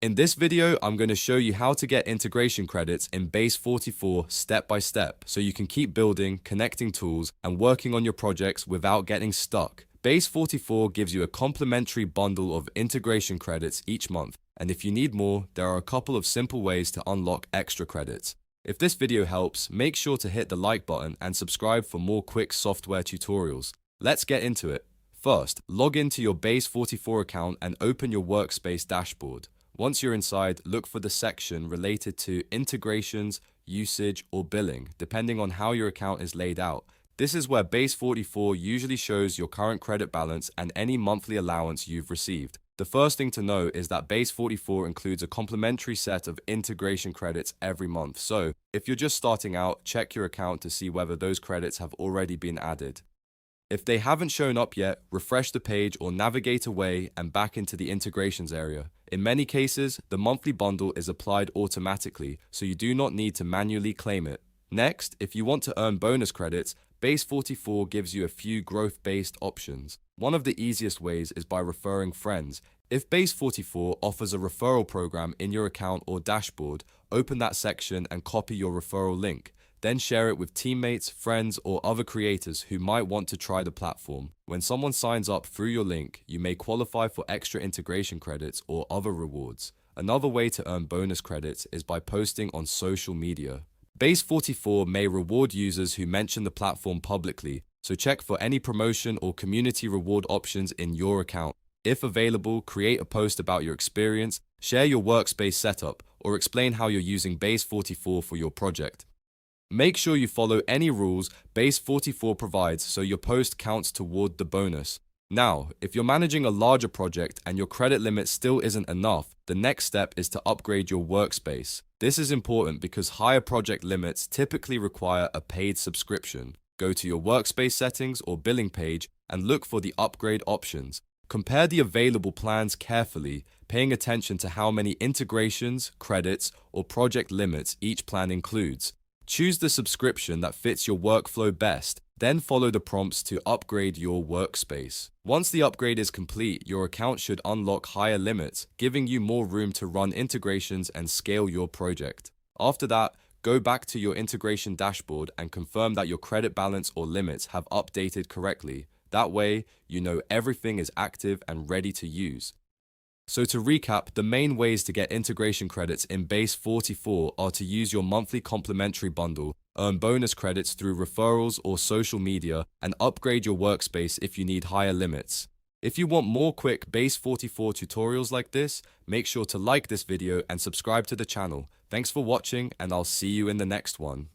In this video, I'm going to show you how to get integration credits in Base44 step by step so you can keep building, connecting tools, and working on your projects without getting stuck. Base44 gives you a complimentary bundle of integration credits each month, and if you need more, there are a couple of simple ways to unlock extra credits. If this video helps, make sure to hit the like button and subscribe for more quick software tutorials. Let's get into it. First, log into your Base44 account and open your Workspace dashboard. Once you're inside, look for the section related to integrations, usage, or billing, depending on how your account is laid out. This is where Base44 usually shows your current credit balance and any monthly allowance you've received. The first thing to know is that Base44 includes a complimentary set of integration credits every month. So, if you're just starting out, check your account to see whether those credits have already been added. If they haven't shown up yet, refresh the page or navigate away and back into the integrations area. In many cases, the monthly bundle is applied automatically, so you do not need to manually claim it. Next, if you want to earn bonus credits, Base44 gives you a few growth-based options. One of the easiest ways is by referring friends. If Base44 offers a referral program in your account or dashboard, open that section and copy your referral link. Then share it with teammates, friends, or other creators who might want to try the platform. When someone signs up through your link, you may qualify for extra integration credits or other rewards. Another way to earn bonus credits is by posting on social media. Base44 may reward users who mention the platform publicly, so check for any promotion or community reward options in your account. If available, create a post about your experience, share your Workspace setup, or explain how you're using Base44 for your project. Make sure you follow any rules Base44 provides so your post counts toward the bonus. Now, if you're managing a larger project and your credit limit still isn't enough, the next step is to upgrade your workspace. This is important because higher project limits typically require a paid subscription. Go to your workspace settings or billing page and look for the upgrade options. Compare the available plans carefully, paying attention to how many integrations, credits, or project limits each plan includes. Choose the subscription that fits your workflow best, then follow the prompts to upgrade your workspace. Once the upgrade is complete, your account should unlock higher limits, giving you more room to run integrations and scale your project. After that, go back to your integration dashboard and confirm that your credit balance or limits have updated correctly. That way, you know everything is active and ready to use. So to recap, the main ways to get integration credits in Base44 are to use your monthly complimentary bundle, earn bonus credits through referrals or social media, and upgrade your workspace if you need higher limits. If you want more quick Base44 tutorials like this, make sure to like this video and subscribe to the channel. Thanks for watching, and I'll see you in the next one.